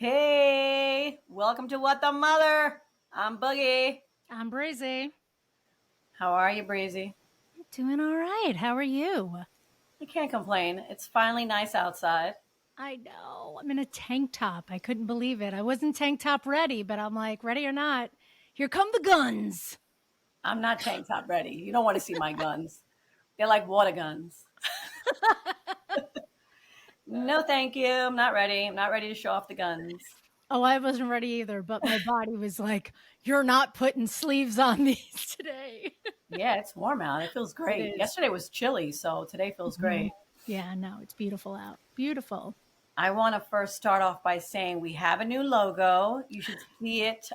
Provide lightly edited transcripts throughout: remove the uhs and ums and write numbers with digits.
Hey, welcome to What the Mother. I'm Boogie. I'm Breizy. How are you, Breezy? Doing all right. How are you? I can't complain. It's finally nice outside. I know. I'm in a tank top. I couldn't believe it. I wasn't tank top ready, but I'm like, ready or not, here come the guns. I'm not tank top ready. You don't want to see my guns. They're like water guns. No, thank you. I'm not ready. I'm not ready to show off the guns. Oh, I wasn't ready either, but my body was like, you're not putting sleeves on these today. Yeah, it's warm out. It feels It great. is. Yesterday was chilly, so today feels Mhm. great. Yeah, no, it's beautiful out. Beautiful. I want to first start off by saying we have a new logo. You should see it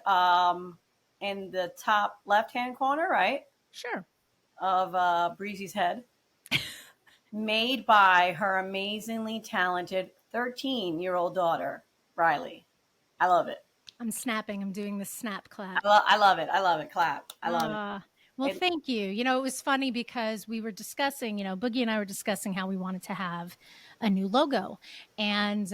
in the top left-hand corner, right, Sure. of Breezy's head. Made by her amazingly talented 13-year-old daughter, Riley. I love it. I'm snapping. I'm doing the snap clap. I love it. I love it. Clap. I love it. Uh, well, it. thank you. It was funny because we were discussing, Boogie and I were discussing how we wanted to have a new logo. And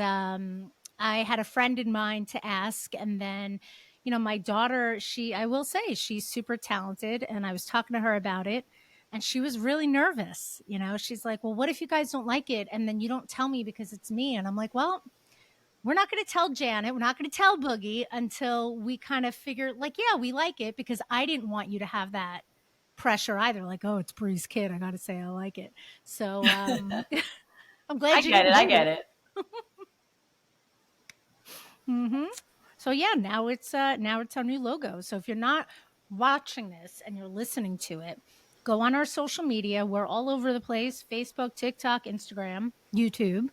I had a friend in mind to ask. And then, my daughter, I will say, she's super talented. And I was talking to her about it. And she was really nervous. She's like, well, what if you guys don't like it? And then you don't tell me because it's me. And I'm like, well, we're not going to tell Janet. We're not going to tell Boogie until we kind of figure, like, yeah, we like it, because I didn't want you to have that pressure either. Like, oh, it's Bree's kid. I got to say I like it. So I'm I glad you get it. didn't I hate get it. it. So yeah, now it's our new logo. So if you're not watching this and you're listening to it, go on our social media. We're all over the place: Facebook, TikTok, Instagram, YouTube,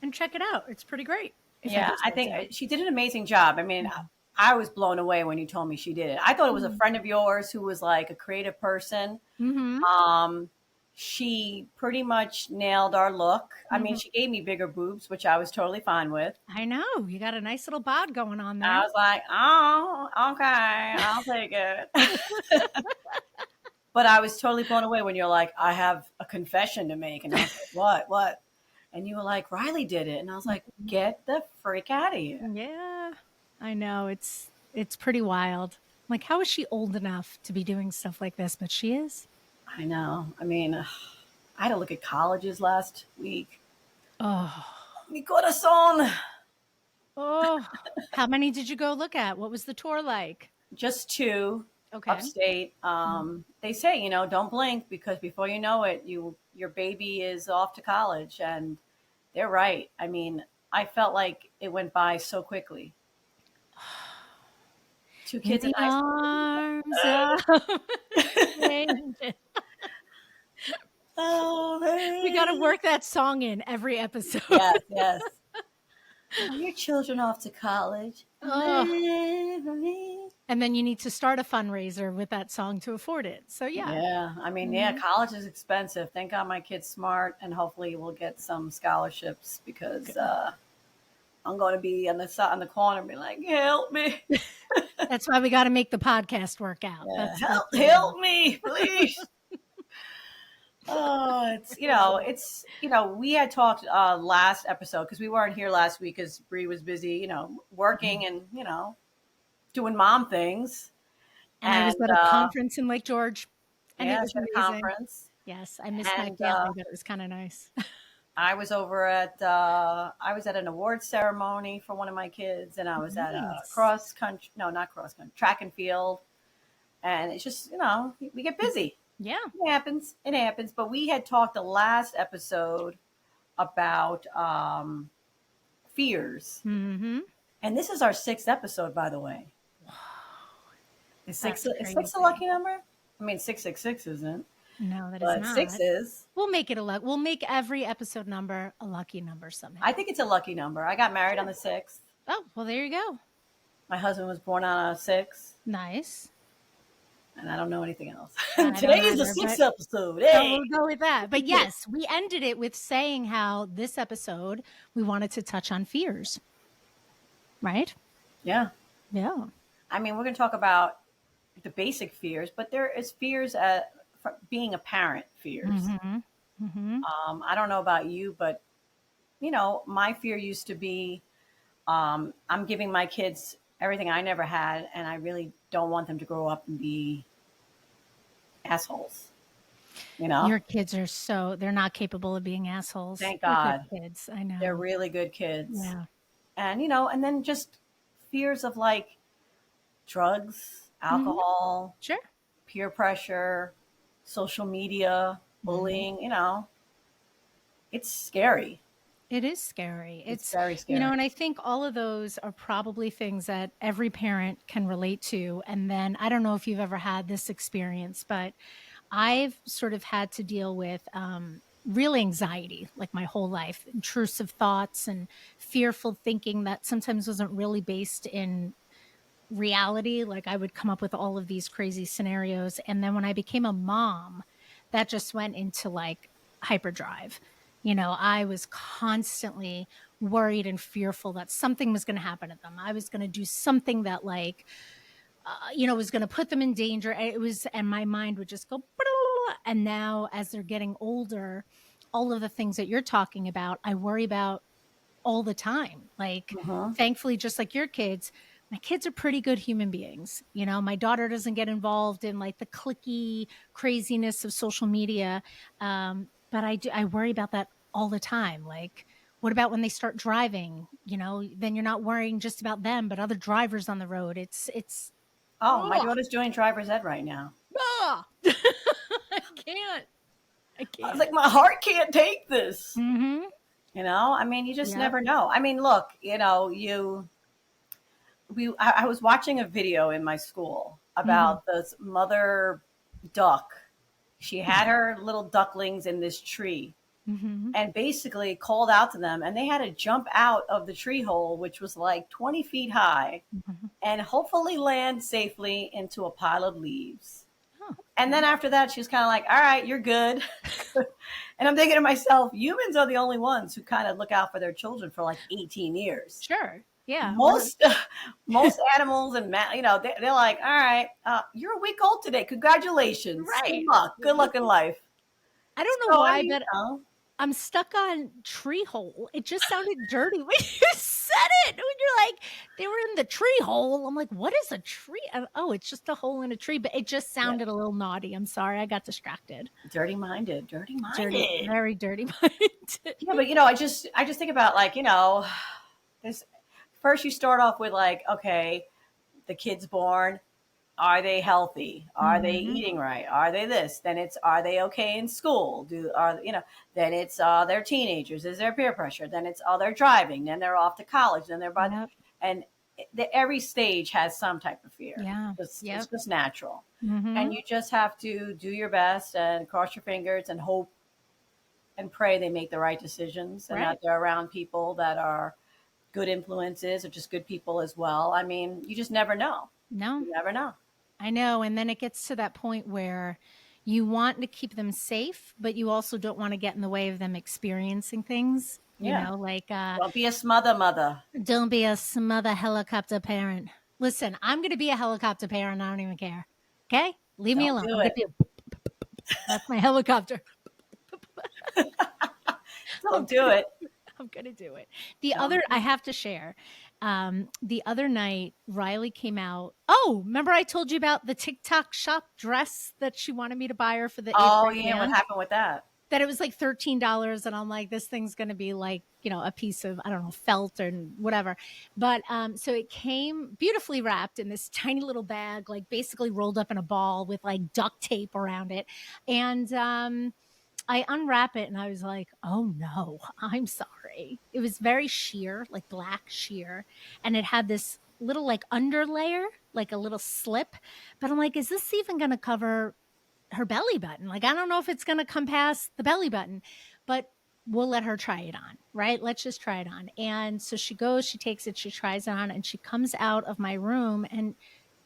and check it out. It's pretty great. If I Yeah, do I say think so. she did an amazing job. I mean, I was blown away when you told me she did it. I thought it was a friend of yours who was like a creative person. Mm-hmm. Um, she pretty much nailed our look. I mean, Mm-hmm. she gave me bigger boobs, which I was totally fine with. I know. You got a nice little bod going on I there. was like, oh, okay, I'll take it. But I was totally blown away when you're like, I have a confession to make. And I was like, what? What? And you were like, Riley did it. And I was like, get the freak out of here. Yeah. I know. It's pretty wild. Like, how is she old enough to be doing stuff like this? But she is. I know. I mean, I had to look at colleges last week. Oh. Mi corazon. Oh. How many did you go look at? What was the tour like? Just two Okay. upstate. They say, don't blink because before you know it, your baby is off to college. And they're right. I mean, I felt like it went by so quickly. Two In kids in the high arms school. of an angel. Oh, We got to man. work that song in every episode. Yes, yes. Are your children off to college? Oh. And then you need to start a fundraiser with that song to afford it. So yeah. Yeah, I mean, yeah, Mhm. college is expensive. Thank God my kid's smart, and hopefully we'll get some scholarships because I'm going to be on the corner, and be like, "Help me, That's why we got to make the podcast work out. yeah, That's help, what it is. help me, please." Oh, we had talked last episode because we weren't here last week because Bree was busy, working and doing mom things, And I was and at a conference in Lake George, and it yeah, was she had a amazing. conference, Yes, I missed my and family, but it was kind of nice. I was at an award ceremony for one of my kids, and I was at a Nice. not cross country, track and field, and it's just we get busy. Yeah. It happens. It happens. But we had talked the last episode about fears, Mm-hmm. and this is our sixth episode, by the way. That's Is six a crazy. lucky number? I mean, 666 isn't, No, that is but six not. is. We'll make it a luck. We'll make every episode number a lucky number I somehow. think it's a lucky number. I got married on Sure. the 6th. Oh, well, there you go. My husband was born on a 6th. Nice. And I don't know anything else. I Today don't is the either, sixth but episode. so Hey. we'll go with that. But yes, we ended it with saying how this episode we wanted to touch on fears, right? Yeah. Yeah. I mean, we're going to talk about the basic fears, but there is fears for being a parent fears. Mm-hmm. Mm-hmm. I don't know about you, but my fear used to be I'm giving my kids everything I never had, and I really don't want them to grow up and be assholes. You know, Your kids are they're not capable of being assholes. thank They're good God, kids. I they're know. really good kids. Yeah. And and then just fears of like drugs, Mhm. alcohol, Sure. peer pressure, social media, Mhm. bullying. It's scary. It is scary. It's It's, very scary. and I think all of those are probably things that every parent can relate to. And then I don't know if you've ever had this experience, but I've sort of had to deal with real anxiety like my whole life, intrusive thoughts and fearful thinking that sometimes wasn't really based in reality. Like I would come up with all of these crazy scenarios. And then when I became a mom, that just went into like hyperdrive. I was constantly worried and fearful that something was going to happen to them. I was going to do something that like was going to put them in danger. And my mind would just go. And now, as they're getting older, all of the things that you're talking about, I worry about all the time. Like, Hmm. thankfully, just like your kids, my kids are pretty good human beings. My daughter doesn't get involved in like the clicky craziness of social media. But I worry about that all the time. Like, what about when they start driving? Then you're not worrying just about them, but other drivers on the road. It's Oh, my ugh, daughter's doing driver's ed right now. ugh. I can't. I I was can't. like, my heart can't take this. Mhm. You just Yep. never know. Look, I was watching a video in my school Mhm. about this mother duck. She had her little ducklings in this tree Mhm. and basically called out to them, and they had to jump out of the tree hole, which was like 20 feet high, Mhm. and hopefully land safely into a pile of leaves. Oh, And then okay. after that, she was kind of like, all right, you're good. And I'm thinking to myself, humans are the only ones who kind of look out for their children for like 18 years. Sure. Yeah. Or Most most animals and they're like, all right, you're a week old today. Congratulations. Good right. luck. Good This luck in is life. I don't know So why, but I'm stuck on tree hole. It just sounded dirty when you said it. When you're like, they were in the tree hole. I'm like, what is a tree? Oh, it's just a hole in a tree, but it just yeah, sounded a little naughty. I'm sorry. I got distracted. dirty minded, dirty Dirty, minded. very dirty minded. Yeah, but I just think about like this. First, you start off with like, okay, the kid's born. Are they healthy? Are they Mhm. eating right? Are they this? Then it's, are they okay in school? Then it's, they're teenagers. Is there peer pressure? Then it's, they're driving. Then they're off to college. Then they're about, Yep. and every stage has some type of fear. Yeah. It's Yep. just natural. And Mhm. you just have to do your best and cross your fingers and hope and pray they make the right decisions and that Right. they're around people that are good influences or just good people as well. You just never know. No. You never know. I know, and then it gets to that point where you want to keep them safe, but you also don't wanna get in the way of them experiencing things, Yeah. like, Don't be a smother mother. don't be a smother helicopter parent. Listen, I'm gonna be a helicopter parent, I don't even care. Okay? Leave me Don't alone. do I'm gonna it. be that's my helicopter. I'm Don't do gonna it. I'm gonna do it. The Don't other do I it. have to share, the other night, Riley came out. Oh, remember I told you about the TikTok shop dress that she wanted me to buy her for the 8th Oh grade yeah, what band? happened with that? That it was like $13, and I'm like, this thing's gonna be like, a piece of, I don't know, felt or whatever. But so it came beautifully wrapped in this tiny little bag, like basically rolled up in a ball with like duct tape around it. And I unwrap it and I was like, oh no, I'm sorry. It was very sheer, like black sheer, and it had this little like underlayer, like a little slip. But I'm like, is this even gonna cover her belly button? Like, I don't know if it's going to come past the belly button, but we'll let her try it on, right? Let's just try it on. And so she goes, she takes it, she tries it on, and she comes out of my room and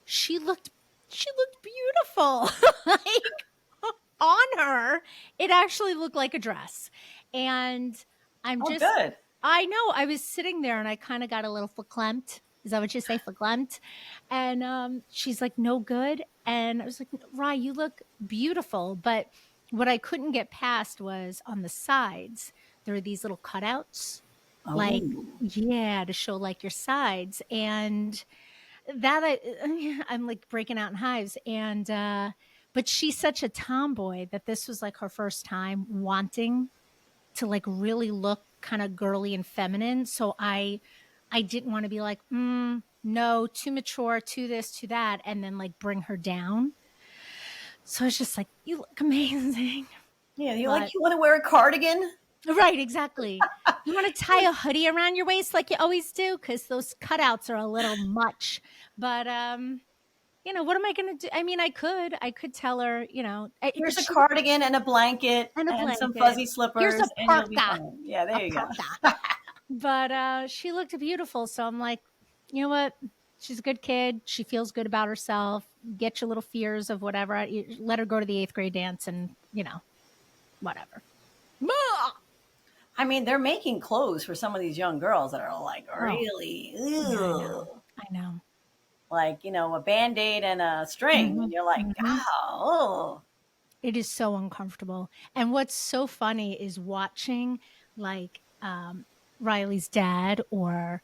she looked she looked beautiful. Like on her, it actually looked like a dress. And I'm Oh just good. I know I was sitting there and I kind of got a little verklempt. Is that what you say, verklempt? And she's like, no good. And I was like, Rye, you look beautiful. But what I couldn't get past was on the sides, there are these little cutouts. like, Oh, yeah, to show like your sides. And that I'm like breaking out in hives. And but she's such a tomboy that this was like her first time wanting to like really look kind of girly and feminine. So I didn't want to be like, no, too mature, too this, to that, and then like bring her down. So it's just like, you look amazing. yeah. You like But you want to wear a cardigan? right, exactly. You want to tie a hoodie around your waist like you always do, because those cutouts are a little much. But what am I gonna do? I mean, I could tell her, but Here's a she cardigan and a blanket and a and some blanket. fuzzy Here's a slippers, and you'll be parka, fine. Yeah, a there you go. parka. But she looked beautiful, so I'm like, you know what? She's a good kid. She feels good about herself. Get your little fears of whatever. Let her go to the 8th grade dance, and whatever. I mean, they're making clothes for some of these young girls that are like Oh, really, yeah, I know. ew, I know. like a band-aid and a string, and Mhm, you're like, mhm. oh, It is so uncomfortable. And what's so funny is watching like Riley's dad or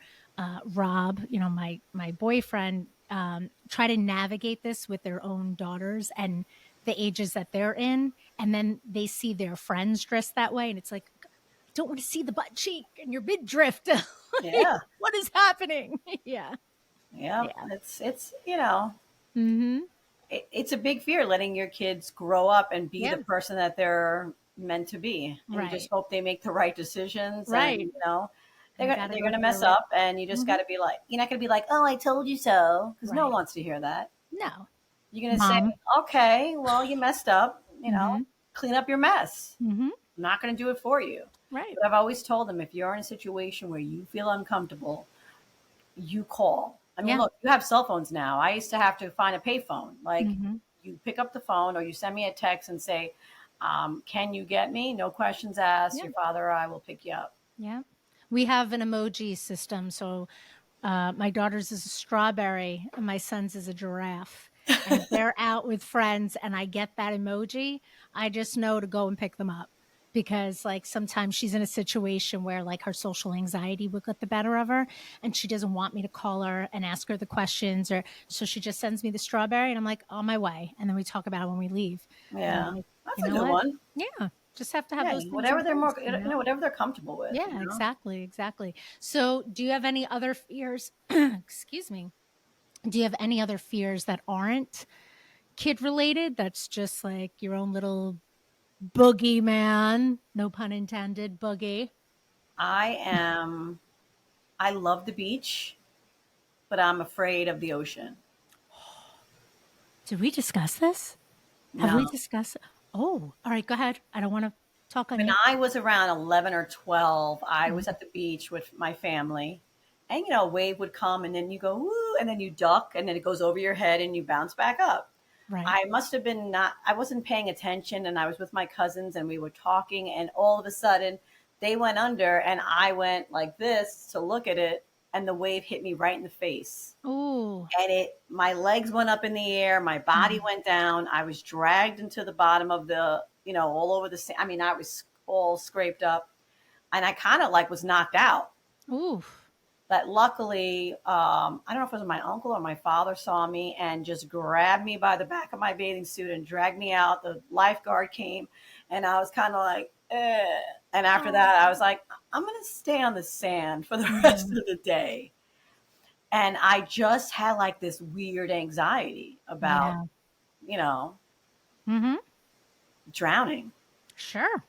Rob, my boyfriend, try to navigate this with their own daughters and the ages that they're in, and then they see their friends dressed that way, and it's like, I don't want to see the butt cheek and your midriff. yeah, What is happening? Yeah, yeah. yeah. Mm-hmm. It's a big fear letting your kids grow up and be the Yeah. person that they're meant to be, and you just Right. hope they make the right decisions. And Right. they're You gonna, got to they're go gonna mess through it. up, and you just got Hmm. to be like, you're not gonna be like, oh, I told you so, because no one Right. wants to hear that. No. You're gonna say, Mom. okay, well, you messed up, Mhm. clean up your mess. Mhm. I'm not gonna do it for you. Right. But I've always told them, if you're in a situation where you feel uncomfortable, you call. I mean, Yeah. look, you have cell phones now. I used to have to find a payphone. Like, Mhm. you pick up the phone or you send me a text and say, can you get me? No questions asked. Yeah. Your father or I will pick you up. Yeah. We have an emoji system. So my daughter's is a strawberry and my son's is a giraffe. And if they're out with friends and I get that emoji, I just know to go and pick them up. Because like sometimes she's in a situation where like her social anxiety would get the better of her and she doesn't want me to call her and ask her the questions, or so she just sends me the strawberry and I'm like, on my way. And then we talk about it when we leave. And I'm Yeah, like, that's you a know good what? one. Yeah. Just have to have Yeah, those things in whatever they're place, more, whatever they're comfortable with. Yeah, exactly, exactly. So, do you have any other fears? Excuse me. Do you have any other fears that aren't kid related? That's just like your own little boogeyman, no pun intended, boogie. I am. I love the beach, but I'm afraid of the ocean. Did we discuss this? Have we No. discussed? Oh, all right, go ahead. I don't want to talk on When you. I was around 11 or 12, I was Mhm. at the beach with my family. And, a wave would come, and then you go, woo, and then you duck, and then it goes over your head, and you bounce back up. Right. I must have been not, I wasn't paying attention, and I was with my cousins, and we were talking, and all of a sudden, they went under, and I went like this to look at it, and the wave hit me right in the face. Oh, And my legs went up in the air, my body mm. went down, I was dragged into the bottom of the, all over the sand. I mean, I was all scraped up, and I kind of like was knocked out. Oof. But luckily, I don't know if it was my uncle or my father saw me and just grabbed me by the back of my bathing suit and dragged me out. The lifeguard came, and I was kind of like, eh. And after that, I was Oh. like, I'm going to stay on the sand for the rest Mhm. of the day. And I just had like this weird anxiety about, Yeah. you know, Mhm. drowning. Sure.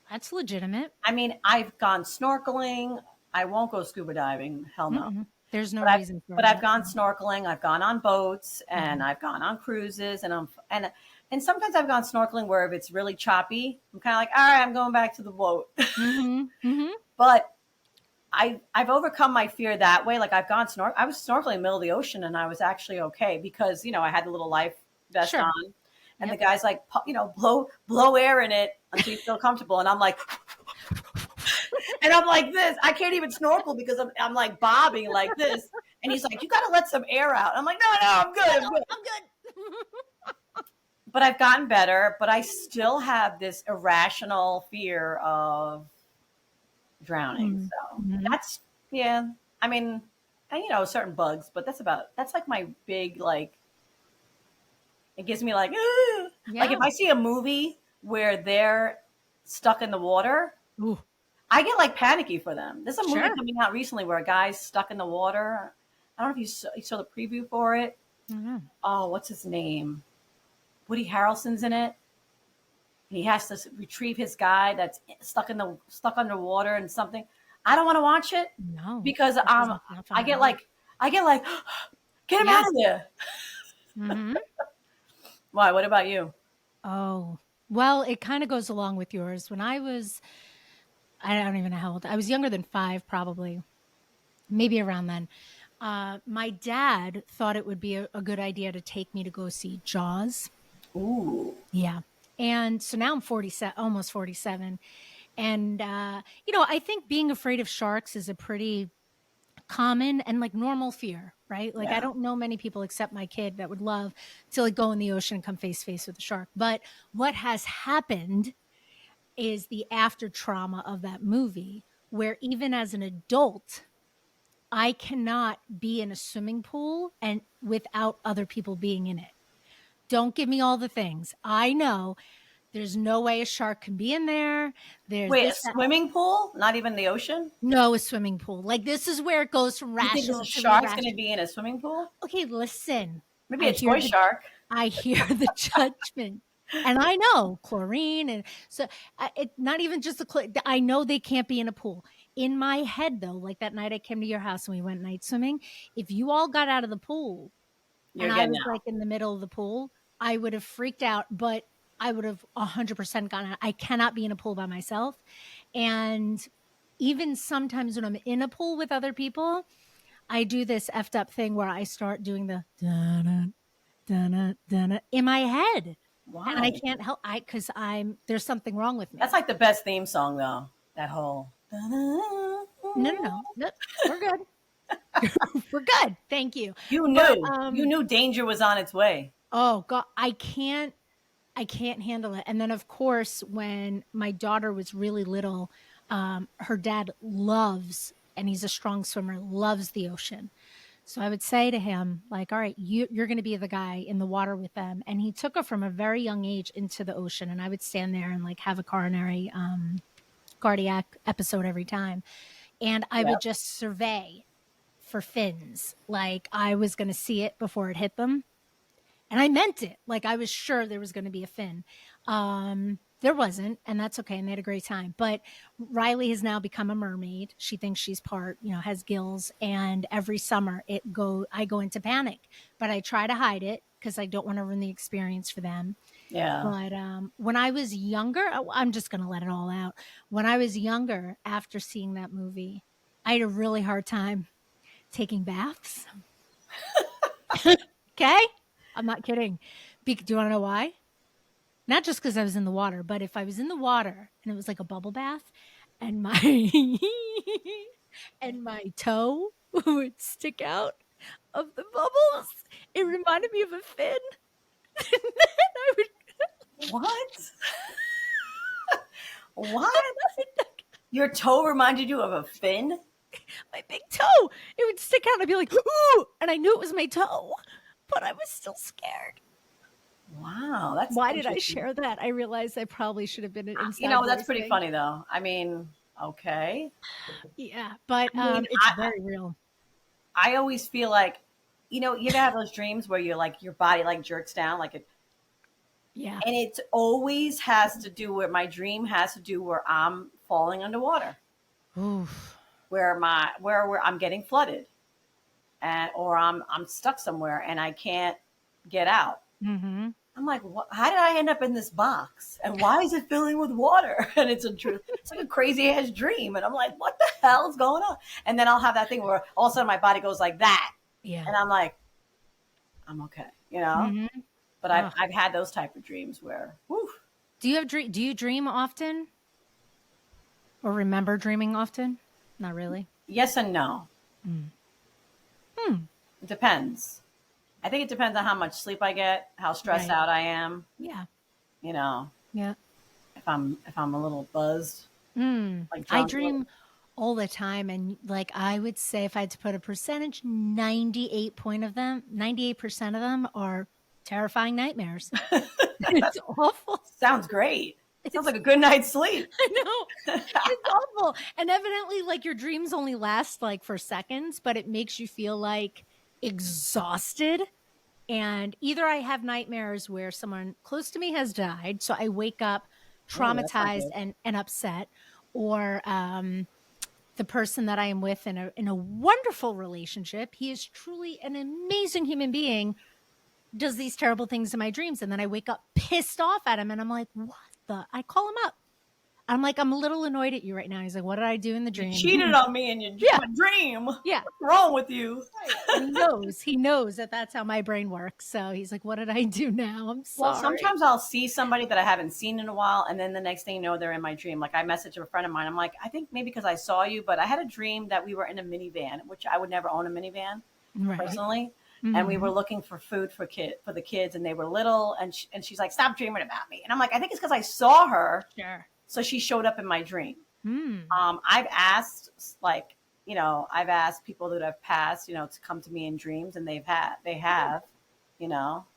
That's legitimate. I mean, I've gone snorkeling. I won't go scuba diving. Hell no. Mm-mm. There's no But I've reason for but I've it. gone snorkeling. I've gone on boats, and Mhm. I've gone on cruises, and sometimes I've gone snorkeling where if it's really choppy, I'm kind of like, all right, I'm going back to the boat. Mhm, mhm. But I've overcome my fear that way. Like, I've gone snorkel. I was snorkeling in the middle of the ocean, and I was actually okay because I had the little life vest Sure. on, and the Yep. guy's like, blow air in it until you feel comfortable, and I'm like, and I'm like this. I can't even snorkel because I'm like bobbing like this. And he's like, you got to let some air out. I'm like, no, I'm good. No, I'm no, good. I'm good. But I've gotten better. But I still have this irrational fear of drowning. So Mm-hmm. that's, yeah. I mean, and certain bugs, but that's like my big, like, it gives me like, "Ugh." Like if Yeah. I see a movie where they're stuck in the water, Ooh, I get like panicky for them. There's a movie sure. coming out recently where a guy's stuck in the water. I don't know if you saw the preview for it. Mm-hmm. Oh, what's his name? Woody Harrelson's in it. He has to retrieve his guy that's stuck underwater and something. I don't want to watch it No, because that doesn't sound fun I at get all. like I get like get him Yeah. out of there. Mm-hmm. Why? What about you? Oh, well, it kind of goes along with yours. When I don't even know how old, I was younger than 5, probably, maybe around then. My dad thought it would be a good idea to take me to go see Jaws. Ooh, Yeah. And so now I'm 47, almost 47. And, I think being afraid of sharks is a pretty common and like normal fear, right? Like I yeah, don't know many people except my kid that would love to like go in the ocean and come face to face with a shark. But what has happened is the after trauma of that movie, where even as an adult, I cannot be in a swimming pool and without other people being in it. Don't give me all the things. I know there's no way a shark can be in there. There's wait, a this, that. swimming pool? Not even the ocean? No, a swimming pool. Like this is where it goes from You think there's a rational to shark's going to irrational. be in a swimming pool? Okay, listen. Maybe I a hear toy the shark. I hear the judgment. And I know chlorine and so it not even just I know they can't be in a pool. In my head though, like that night I came to your house and we went night swimming, if you all got out of the pool You're and I getting was out. like in the middle of the pool, I would have freaked out, but I would have 100% gone out. I cannot be in a pool by myself. And even sometimes when I'm in a pool with other people, I do this effed up thing where I start doing the da-na, da-na, da-na in my head. And I Why? can't help because there's something wrong with That's me. like the best theme song, though. That whole. No, no, no. Nope, we're good. We're good. Thank you. You But knew. You knew danger was on its way. oh God, I can't handle it. And then of course, when my daughter was really little, her dad loves, and he's a strong swimmer, loves the ocean. So I would say to him, like, all right, you're going to be the guy in the water with them. And he took her from a very young age into the ocean. And I would stand there and like have a coronary cardiac episode every time. And I would Yep. just survey for fins. Like I was going to see it before it hit them. And I meant it. Like I was sure there was going to be a fin. There wasn't, and that's okay. And they had a great time. But Riley has now become a mermaid. She thinks she's part, has gills. And every summer I go into panic, but I try to hide it because I don't want to ruin the experience for them. Yeah. But when I was younger, I'm just going to let it all out. When I was younger, after seeing that movie, I had a really hard time taking baths. Okay. I'm not kidding. Do you want to know why? Not just because I was in the water, but if I was in the water and it was like a bubble bath and my and my toe would stick out of the bubbles, it reminded me of a fin. And then I would, What? What? Your toe reminded you of a fin? my big toe, it would stick out and I'd be like, ooh, and I knew it was my toe, but I was still scared. Wow, that's Why did I interesting. share that? I realized I probably should have been an inside That's voice pretty thing. funny though. I mean, okay. Yeah, but I mean, it's very real. I always feel like, you ever have those dreams where you're like your body like jerks down, like it, Yeah. and it always has to do where my dream has to do where I'm falling underwater, Oof. where I'm getting flooded, and or I'm stuck somewhere and I can't get out. Mhm. I'm like, what, how did I end up in this box? And why is it filling with water? And it's like a crazy ass dream. And I'm like, what the hell is going on? And then I'll have that thing where all of a sudden my body goes like that. Yeah. And I'm like, I'm okay. Mhm. But I've, Ugh. I've had those type of dreams where, whew, Do you dream often or remember dreaming often? Not really. yes and no. Mm. Hmm. It depends. I think it depends on how much sleep I get, how stressed Right. out I am, Yeah. you know, Yeah. if I'm a little buzzed, like I drunk. dream all the time. And like I would say, if I had to put a percentage, 98% of them are terrifying nightmares. It's awful. Sounds great. Sounds It's like a good night's sleep. I know. It's awful. And evidently, like your dreams only last like for seconds, but it makes you feel like exhausted. And either I have nightmares where someone close to me has died, so I wake up Oh, that's not traumatized good. and upset, or the person that I am with in a wonderful relationship, he is truly an amazing human being, does these terrible things in my dreams, and then I wake up pissed off at him, and I'm like, what the? I call him up. I'm like, I'm a little annoyed at you right now. He's like, what did I do in the You dream? cheated on me in Yeah, my dream. What's yeah. wrong with you? Right. And he knows that that's how my brain works. So he's like, what did I do now? I'm Well, sorry. sometimes I'll see somebody that I haven't seen in a while, and then the next thing you know, they're in my dream. Like I messaged a friend of mine. I'm like, I think maybe because I saw you, but I had a dream that we were in a minivan, which I would never own a minivan Right. personally. And we were Hmm. looking for food for the kids, and they were little. And she's like, "Stop dreaming about me." And I'm like, I think it's because I saw her, Sure. so she showed up in my dream. Hmm. I've asked, like, I've asked people that have passed, to come to me in dreams, and they have,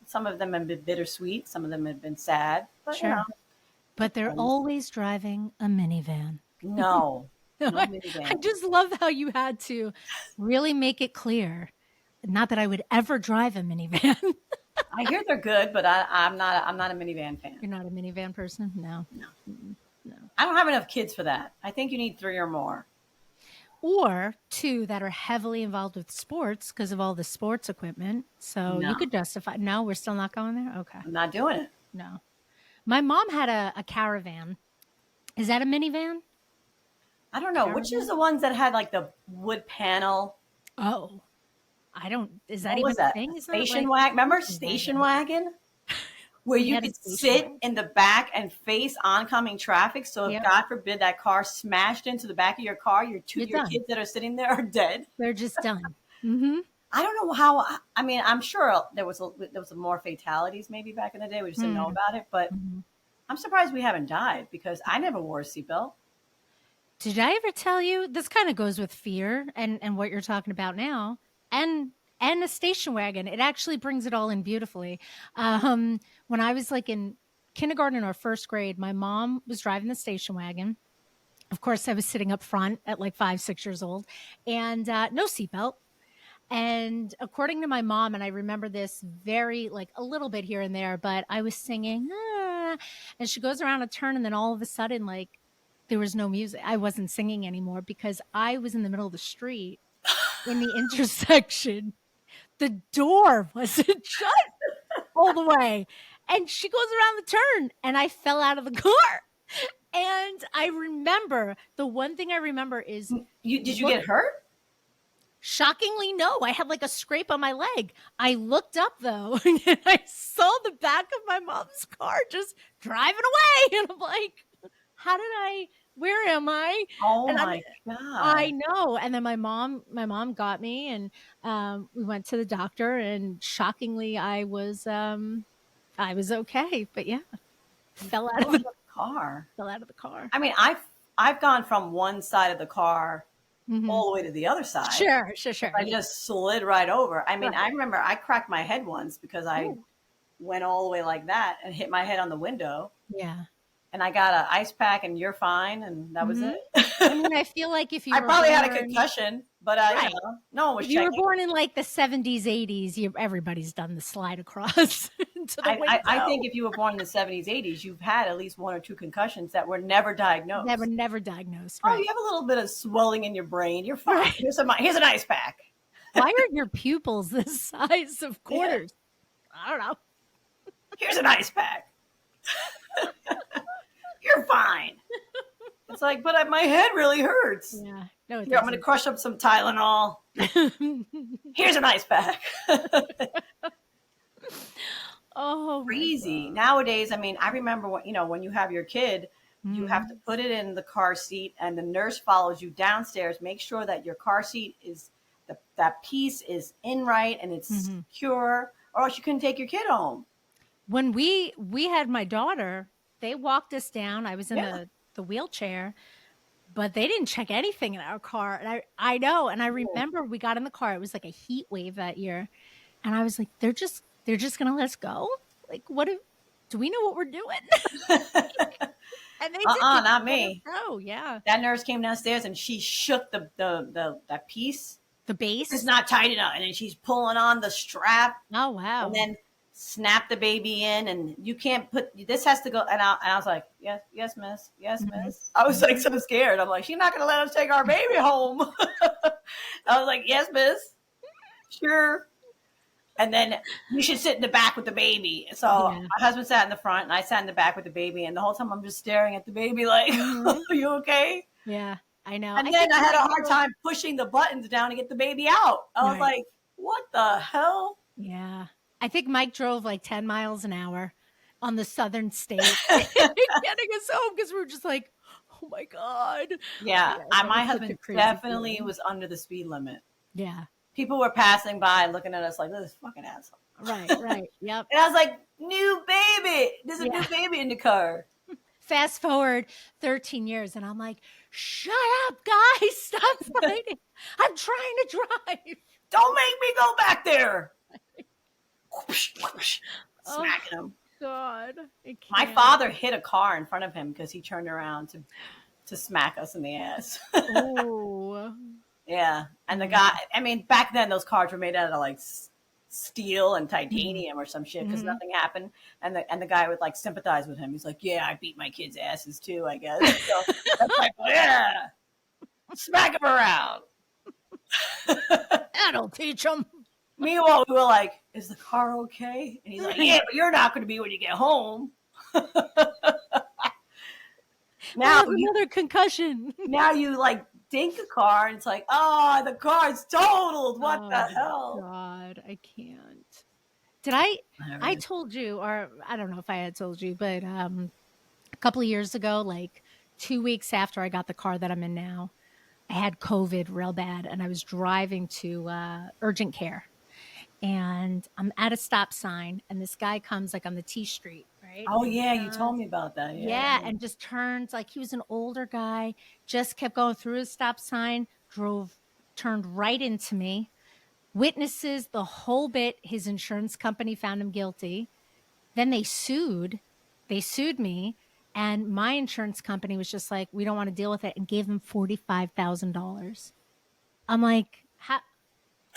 some of them have been bittersweet, some of them have been sad, but Sure. But they're depends. always driving a minivan. No, no I minivan. just love how you had to really make it clear. Not that I would ever drive a minivan. I hear they're good, but I'm not a minivan fan. You're not a minivan person? No. No, Mm-mm. No. I don't have enough kids for that. I think you need three or more. Or two that are heavily involved with sports because of all the sports equipment. So you No, could justify. No, we're still not going there. Okay. I'm not doing it. No. My mom had a caravan. Is that a minivan? I don't know which is Caravan? the ones that had like the wood panel. Oh, I don't. Is that What was even a that? thing? A Is that station like wagon? Remember station station wagon? wagon? Where We you had a could station sit wagon. in the back and face oncoming traffic. So if Yep, God forbid that car smashed into the back of your car, you're your done. kids that are sitting there are dead. They're just done. Mm-hmm. I don't know how. I mean, I'm sure there was more fatalities maybe back in the day. We just didn't know about it. But Mm-hmm. I'm surprised we haven't died because I never wore a seatbelt. Did I ever tell you this kind of goes with fear and what you're talking about now and and a station wagon. It actually brings it all in beautifully. When I was like in kindergarten or first grade, my mom was driving the station wagon. Of course, I was sitting up front at like 5, 6 years old, and no seatbelt. And according to my mom, and I remember this very like a little bit here and there, but I was singing, ah, and she goes around a turn, and then all of a sudden, like there was no music. I wasn't singing anymore because I was in the middle of the street in the intersection. The door wasn't shut all the way. And she goes around the turn, and I fell out of the car. And I remember the one thing I remember is You did you look. get hurt? Shockingly, no. I had like a scrape on my leg. I looked up though, and I saw the back of my mom's car just driving away. And I'm like, how did I, where am I? Oh And my I god! know. And then my mom got me, and we went to the doctor, and shockingly I was okay. But yeah, You fell out fell of out of the, the car. fell out of the car. I mean, I've gone from one side of the car Hmm. all the way to the other side. Sure, sure, sure. I Yeah. just slid right over. I mean, Right. I remember I cracked my head once because I Ooh, went all the way like that and hit my head on the window. yeah. And I got an ice pack, and you're fine, and that was Hmm. it. I mean, I feel like if you I were probably had a born concussion, but right. no one was If you were checking. born in like the 70s, 80s, everybody's done the slide across into the I think window. if you were born in the 70s, 80s, you've had at least one or two concussions that were never Never, diagnosed. never diagnosed. Oh, you Right. have a little bit of swelling in your brain. You're fine. Right. Here's an ice pack. Why are your pupils the size of Yeah, quarters? I don't know. here's an ice pack. You're fine. It's like, but my head really hurts. Yeah. No, it Here, I'm going to doesn't. crush up some Tylenol. Here's an ice pack. Oh my Crazy. God. Nowadays, I mean, I remember when you have your kid, you have to Mhm. put it in the car seat, and the nurse follows you downstairs. Make sure that your car seat is that piece is in right and it's Mhm. secure, or else you couldn't take your kid home. When we had my daughter, they walked us down. I was in Yeah. the wheelchair. but they didn't check anything in our car. And I know. And I remember we got in the car. It was like a heat wave that year. And I was like, they're just going to let us go. Like, do we know what we're doing? And they did. They just Not let us me. go. Yeah. That nurse came downstairs and she shook the that piece. The It's base. not tight enough, and then she's pulling on the strap, Oh, and wow. then snap the baby in, and you can't put this has to go. And I was like, yes, yes, miss, yes, Mhm. miss. I was like so scared. I'm like, she's not gonna let us take our baby home. I was like, yes, miss, sure. And then you should sit in the back with the baby. So Yeah. my husband sat in the front, and I sat in the back with the baby. And the whole time I'm just staring at the baby, like, Mhm. are you okay? Yeah. I know. And I then think I had a Mike hard drove. time pushing the buttons down to get the baby out. I was Right. like, what the hell? Yeah. I think Mike drove like 10 miles an hour on the southern states getting us home because we were just like, oh my God. Yeah, Yeah, that my was such a husband crazy definitely feeling. was under the speed limit. Yeah. People were passing by looking at us like, this fucking asshole. Right. Right. Yep. And I was like, new baby. There's a new Yeah. baby in the car. Fast forward 13 years, and I'm like, shut up, guys. Stop fighting. I'm trying to drive. Don't make me go back there. Oh, Smacking him. God. I My can't. father hit a car in front of him because he turned around to smack us in the ass. Oh. Yeah. And the Yeah. guy, I mean, back then those cars were made out of like steel and Mhm. titanium or some shit because Mhm. nothing happened. And the guy would like sympathize with him. He's like, yeah, I beat my kids' asses too, I guess. So that's like, yeah, smack him around. That'll teach them. Meanwhile, we were like, is the car okay? And he's like, yeah, but you're not going to be when you get home. I now have you another concussion. now you like dink a car and it's like, oh, the car's totaled. What Oh the my hell? God. I can't. Did I told you, or I don't know if I had told you, but a couple of years ago, like 2 weeks after I got the car that I'm in now, I had COVID real bad and I was driving to urgent care and I'm at a stop sign and this guy comes like on the T street, right? Oh And yeah, you told me about that. Yeah. yeah, and just turns like he was an older guy, just kept going through his stop sign, turned right into me. Witnesses the whole bit. His insurance company found him guilty. Then they sued. They sued me. And my insurance company was just like, we don't want to deal with it and gave them $45,000. I'm like,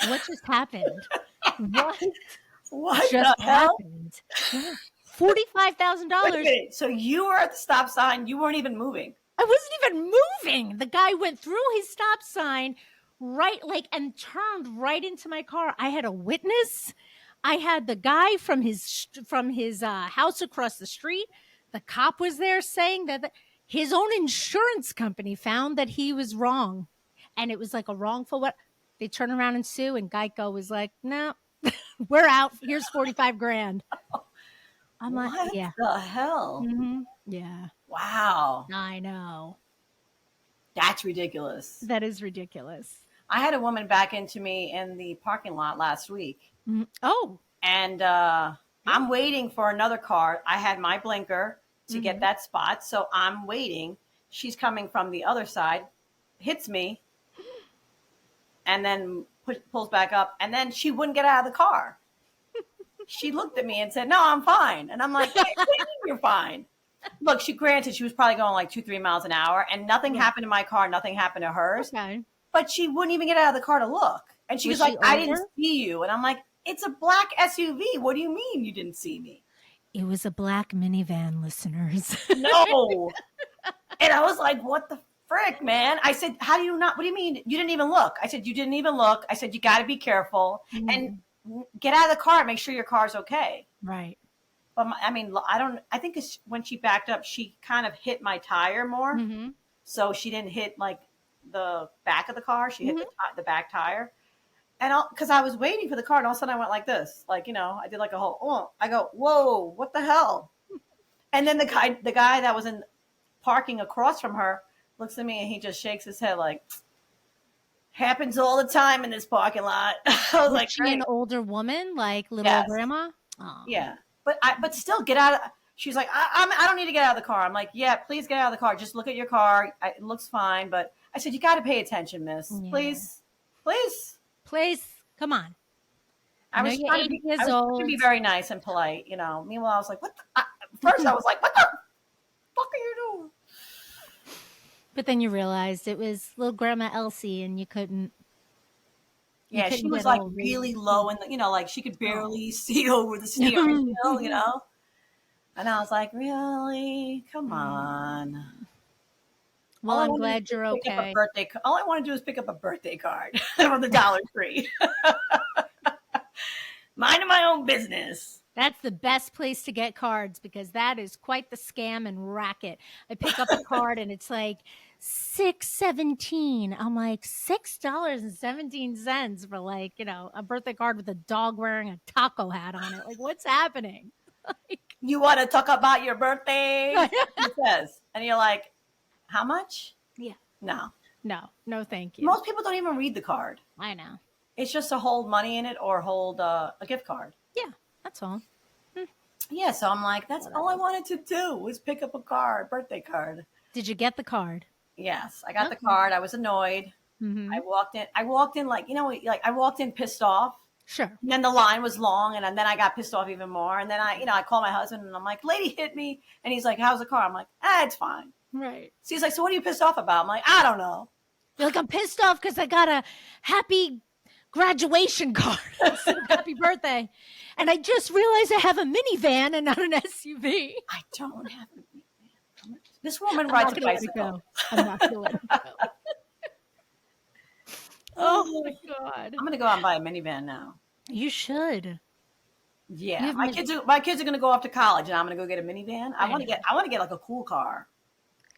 what just happened? What What just the hell? happened? Yeah. $45,000. Wait a minute. So you were at the stop sign. You weren't even moving. I wasn't even moving. The guy went through his stop sign right like and turned right into my car. I had a witness. I had the guy from his house across the street. The cop was there saying that his own insurance company found that he was wrong. And it was like a wrongful what they turn around and sue and Geico was like, "No, we're out. Here's 45 grand." I'm like, What "Yeah. the hell? Yeah. Wow. I know. That's ridiculous. That is ridiculous." I had a woman back into me in the parking lot last week. Oh, And I'm waiting for another car. I had my blinker to get that spot. So I'm waiting. She's coming from the other side, hits me, and then pulls back up. And then she wouldn't get out of the car. She looked at me and said, no, I'm fine. And I'm like, what do you mean you're fine? Look, granted, she was probably going like 2, 3 miles an hour, and nothing yeah. happened to my car, nothing happened to hers. Okay. But she wouldn't even get out of the car to look. And she was Was like, she I didn't older? see you. And I'm like, it's a black SUV. What do you mean you didn't see me? It was a black minivan, listeners. No. And I was like, what the frick, man? I said, how do you not? What do you mean? You didn't even look. I said, you didn't even look. I said, you got to be careful and get out of the car. Make sure your car's okay. Right. But I think it's when she backed up, she kind of hit my tire more. So she didn't hit like the back of the car. She hit the back tire. And because I was waiting for the car, and all of a sudden I went like this, like, I did like a whole, I go, whoa, what the hell? And then the guy that was in parking across from her looks at me and he just shakes his head like, happens all the time in this parking lot. I was like, she an older woman, like little yes. grandma? Oh. Yeah. But still get out of, She's like, I don't need to get out of the car. I'm like, yeah, please get out of the car. Just look at your car. It looks fine. But I said, you got to pay attention, miss. Yeah. Please, please. Please, come on. I I know was you're trying to 80 be, I years was trying to be old. very nice and polite, you know. Meanwhile, I was like, first I was like, what the fuck are you doing? But then you realized it was little Grandma Elsie, and you Yeah, she couldn't was get like over really it. low and like she could Oh. barely see over the steering wheel, you know. And I was like, really? Come on. Well, I'm glad you're Pick up a okay. birthday. All I want to do is pick up a birthday card from the Dollar Tree. Minding my own business. That's the best place to get cards because that is quite the scam and racket. I pick up a card and it's like $6.17. I'm like $6.17 for like, a birthday card with a dog wearing a taco hat on it. Like, what's happening? Like, You want to talk about your birthday? It says, and you're like, how much? yeah. No. No, thank you. Most people don't even read the card. I know. It's just to hold money in it or hold a gift card. Yeah, that's all. Yeah, so I'm like, that's all I wanted to do was pick up a card, birthday card. Did you get the card? Yes, I got the Okay. card. I was annoyed. Mm-hmm. I walked in like, I walked in pissed off. Sure. And then the line was long, and then I got pissed off even more. And then I called my husband, and I'm like, lady hit me. And he's like, how's the car? I'm like, it's fine. Right. So he's like, so what are you pissed off about? I'm like, I don't know. You're like, I'm pissed off because I got a happy graduation card. Happy birthday. And I just realized I have a minivan and not an SUV. I don't have a minivan. This woman I'm rides not a gonna let it bicycle. go. I'm not going to let it go. Oh my God. I'm gonna go out and buy a minivan now. You should. Yeah, my kids are gonna go off to college, and I'm gonna go get a minivan. I want to get like a cool car.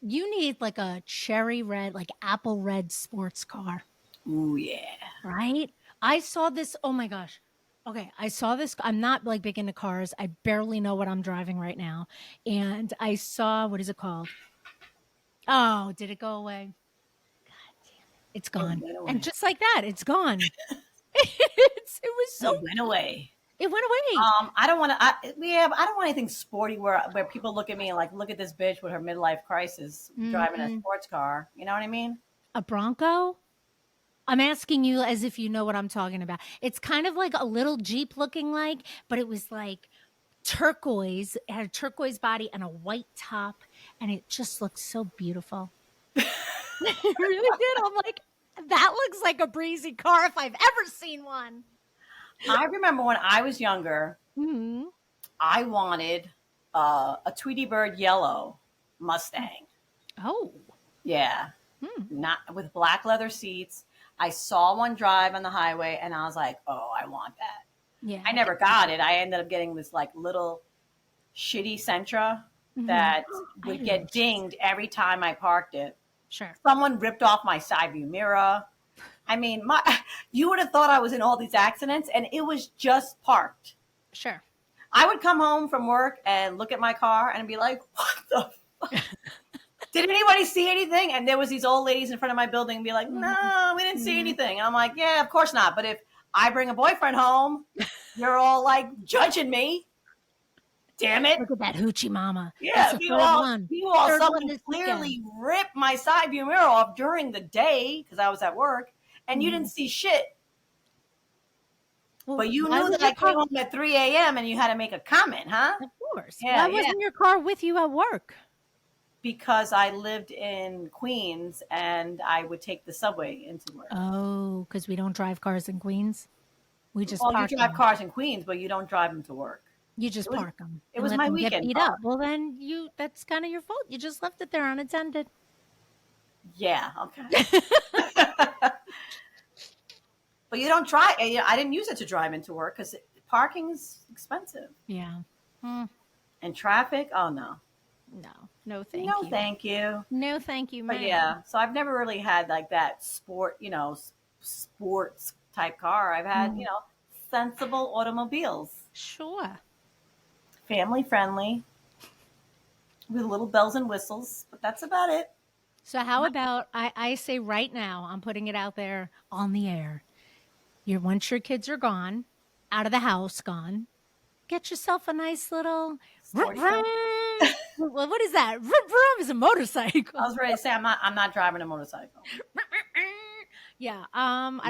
You need like a cherry red, like apple red sports car. Ooh yeah. Right? I saw this. Oh my gosh. Okay, I saw this. I'm not like big into cars. I barely know what I'm driving right now. And I saw, what is it called? Oh, did it go away? God damn it. It's gone. And just like that, it's gone. It was so. It went away. It went away. I don't want to. I don't want anything sporty where people look at me and like, look at this bitch with her midlife crisis driving a sports car. You know what I mean? A Bronco? I'm asking you as if you know what I'm talking about. It's kind of like a little Jeep looking like, but it was like turquoise. It had a turquoise body and a white top, and it just looked so beautiful. It really did. I'm like, that looks like a breezy car if I've ever seen one. I remember when I was younger, I wanted a Tweety Bird yellow Mustang. Oh. Yeah. Not with black leather seats. I saw one drive on the highway and I was like, oh, I want that. Yeah. I never got it. I ended up getting this like little shitty Sentra that would get dinged every time I parked it. Sure. Someone ripped off my side view mirror. I mean, you would have thought I was in all these accidents and it was just parked. Sure. I would come home from work and look at my car and be like, what the fuck? Did anybody see anything? And there was these old ladies in front of my building and be like, no, we didn't see anything. And I'm like, yeah, of course not. But if I bring a boyfriend home, you're all like judging me. Damn it. Look at that hoochie mama. Yeah, someone clearly ripped my side view mirror off during the day because I was at work and you didn't see shit. Well, but you knew that I came home at 3 a.m. and you had to make a comment, huh? Of course. Yeah, why wasn't your car with you at work? Because I lived in Queens and I would take the subway into work. Oh, because we don't drive cars in Queens? We just park you drive cars in Queens, but you don't drive them to work. You just park them. It was my weekend. Get beat up. Well, then that's kind of your fault. You just left it there unattended. Yeah, okay. But you don't try. I didn't use it to drive into work because parking is expensive. Yeah. And traffic, oh no. No, thank you. No, thank you. No, thank you, man. But yeah, so I've never really had like that sports type car. I've had, sensible automobiles. Sure. Family friendly with little bells and whistles, but that's about it. So how about, I say right now, I'm putting it out there on the air. Once your kids are gone, out of the house, gone, get yourself a nice little Well, what is that? Vroom, vroom is a motorcycle. I was ready to say I'm not driving a motorcycle. Yeah. No.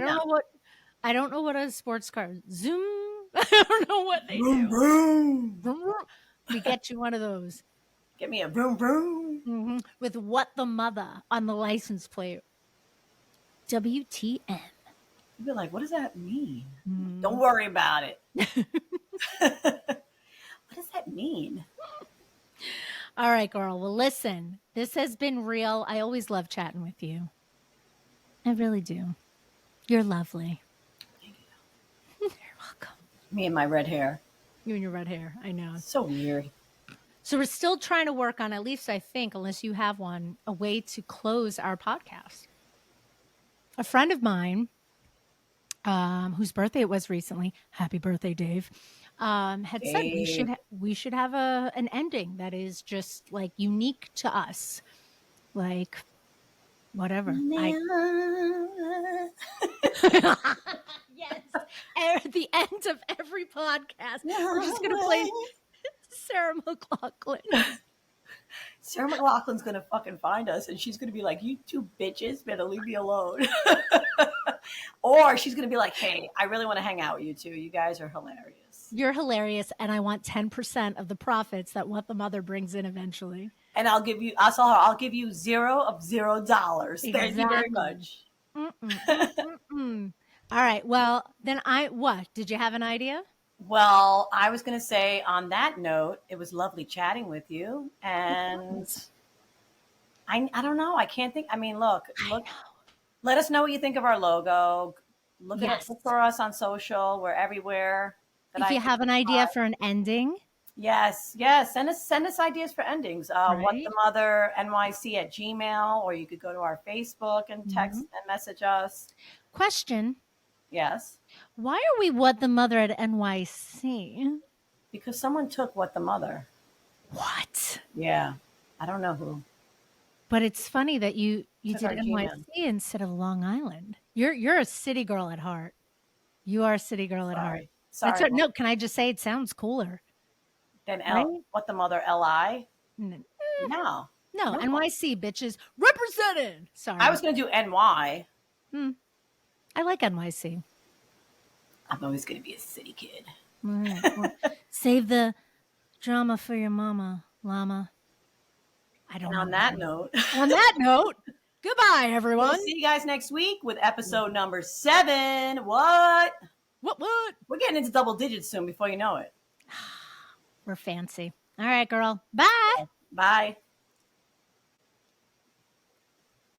I don't know what a sports car. Zoom. I don't know what they Vroom do. vroom. Vroom, vroom. We get you one of those. Get me a vroom vroom. With what the mother on the license plate. WTN. You'd be like, what does that mean? Mm. Don't worry about it. What does that mean? All right, girl. Well, listen, this has been real. I always love chatting with you. I really do. You're lovely. Thank you. You're welcome. Me and my red hair. You and your red hair. I know. So weird. So we're still trying to work on, at least I think, unless you have one, a way to close our podcast. A friend of mine, whose birthday it was recently, happy birthday, Dave, had said we should have an ending that is just like unique to us, like whatever. Yes, at the end of every podcast, we're just gonna play Sarah McLachlan. Sarah McLachlan's gonna fucking find us, and she's gonna be like, "You two bitches better leave me alone." Or she's gonna be like, "Hey, I really want to hang out with you two. You guys are hilarious. You're hilarious, and I want 10% of the profits that What the Mother brings in eventually." And I'll give you. I saw her. I'll give you $0. Exactly. Thank you very much. All right. Well, then what? Did you have an idea? Well, I was going to say on that note, it was lovely chatting with you. And I don't know. I can't think. I mean, look, let us know what you think of our logo. Look for us on social. We're everywhere. If you have an idea for an ending. Yes. Send us ideas for endings. What the Mother NYC at Gmail, or you could go to our Facebook and text and message us. Question. Yes. Why are we What the Mother at NYC? Because someone took What the Mother. What? Yeah. I don't know who. But it's funny that you did NYC instead of Long Island. You're a city girl at heart. You are a city girl at heart. Sorry. No, can I just say it sounds cooler? Then What the Mother LI? No, NYC bitches represented. Sorry. I was going to do NY. I like NYC. I'm always going to be a city kid. All right. Well, save the drama for your mama, llama. I don't know. On that note, goodbye, everyone. We'll see you guys next week with episode number 7. What? We're getting into double digits soon before you know it. We're fancy. All right, girl. Bye. Bye.